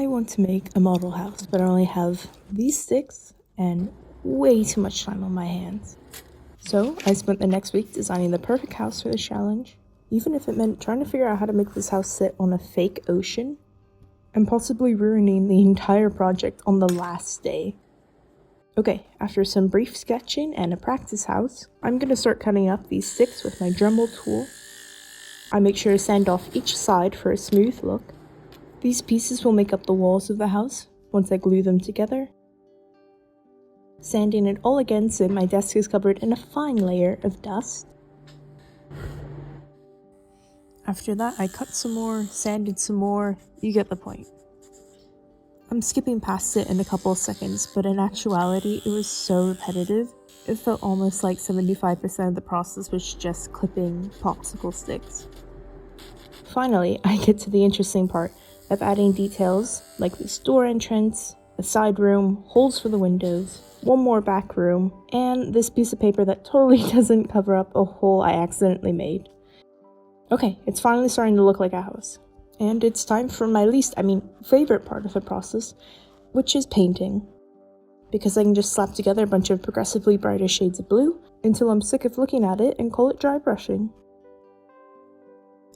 I want to make a model house, but I only have these sticks and way too much time on my hands. So I spent the next week designing the perfect house for the challenge, even if it meant trying to figure out how to make this house sit on a fake ocean, and possibly ruining the entire project on the last day. Okay, after some brief sketching and a practice house, I'm going to start cutting up these sticks with my Dremel tool. I make sure to sand off each side for a smooth look. These pieces will make up the walls of the house once I glue them together. Sanding it all again so my desk is covered in a fine layer of dust. After that, I cut some more, sanded some more, you get the point. I'm skipping past it in a couple of seconds, but in actuality, it was so repetitive, it felt almost like 75% of the process was just clipping popsicle sticks. Finally, I get to the interesting part of adding details like this door entrance, a side room, holes for the windows, one more back room, and this piece of paper that totally doesn't cover up a hole I accidentally made. Okay, it's finally starting to look like a house. And it's time for my favorite part of the process, which is painting. Because I can just slap together a bunch of progressively brighter shades of blue until I'm sick of looking at it and call it dry brushing.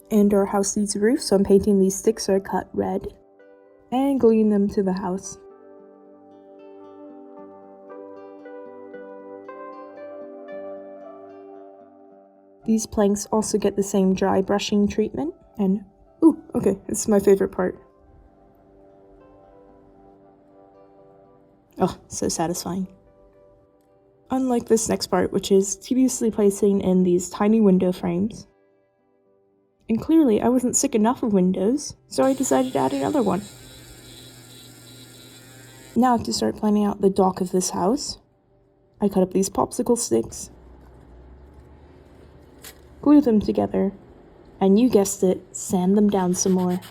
And our house needs a roof, so I'm painting these sticks that are cut red and gluing them to the house. These planks also get the same dry brushing treatment, and ooh, okay, this is my favorite part. Oh, so satisfying. Unlike this next part, which is tediously placing in these tiny window frames. And clearly I wasn't sick enough of windows, so I decided to add another one. Now I have to start planning out the dock of this house. I cut up these popsicle sticks, glue them together, and you guessed it, sand them down some more.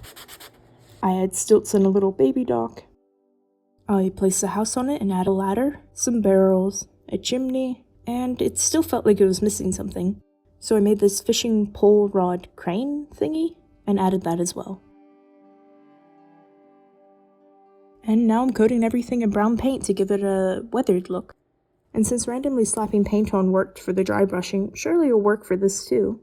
I add stilts and a little baby dock. I place the house on it and add a ladder, some barrels, a chimney, and it still felt like it was missing something. So I made this fishing pole rod crane thingy and added that as well. And now I'm coating everything in brown paint to give it a weathered look. And since randomly slapping paint on worked for the dry brushing, surely it'll work for this too.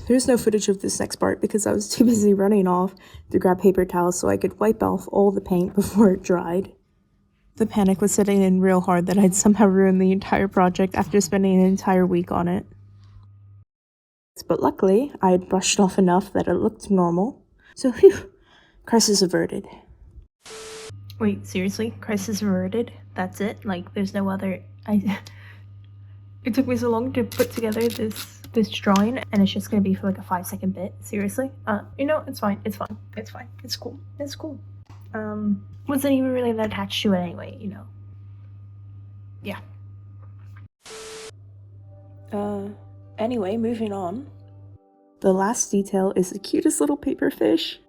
There's no footage of this next part because I was too busy running off to grab paper towels so I could wipe off all the paint before it dried. The panic was setting in real hard that I'd somehow ruined the entire project after spending an entire week on it. But luckily, I had brushed off enough that it looked normal, so phew, crisis averted. Wait, seriously? Crisis averted? That's it? Like, there's no other... It took me so long to put together this drawing, and it's just gonna be for like a 5-second bit. Seriously? It's fine. It's fine. It's fine. It's cool. It's cool. Wasn't even really that attached to it anyway, Yeah. Anyway, moving on. The last detail is the cutest little paper fish.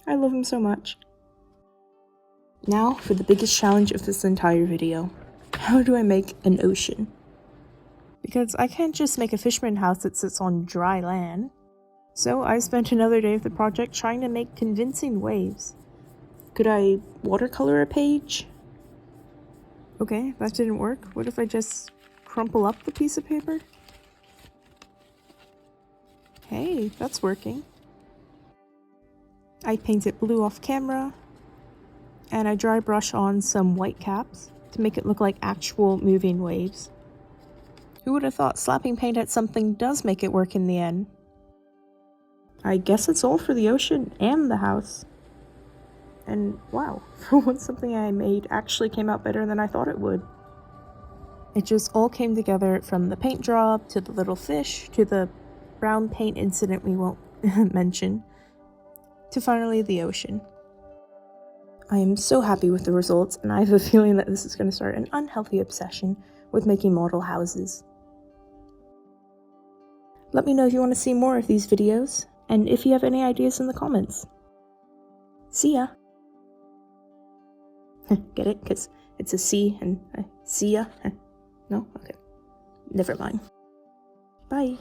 I love him so much. Now for the biggest challenge of this entire video. How do I make an ocean? Because I can't just make a fisherman house that sits on dry land. So I spent another day of the project trying to make convincing waves. Could I watercolor a page? Okay, that didn't work. What if I just crumple up the piece of paper? Hey, that's working. I paint it blue off camera, and I dry brush on some white caps to make it look like actual moving waves. Who would have thought slapping paint at something does make it work in the end? I guess it's all for the ocean and the house. And wow, for once something I made actually came out better than I thought it would. It just all came together from the paint job, to the little fish, to the brown paint incident we won't mention, to finally the ocean. I am so happy with the results, and I have a feeling that this is going to start an unhealthy obsession with making model houses. Let me know if you want to see more of these videos, and if you have any ideas in the comments. See ya! Get it? Because it's a C and see ya? No? Okay. Never mind. Bye.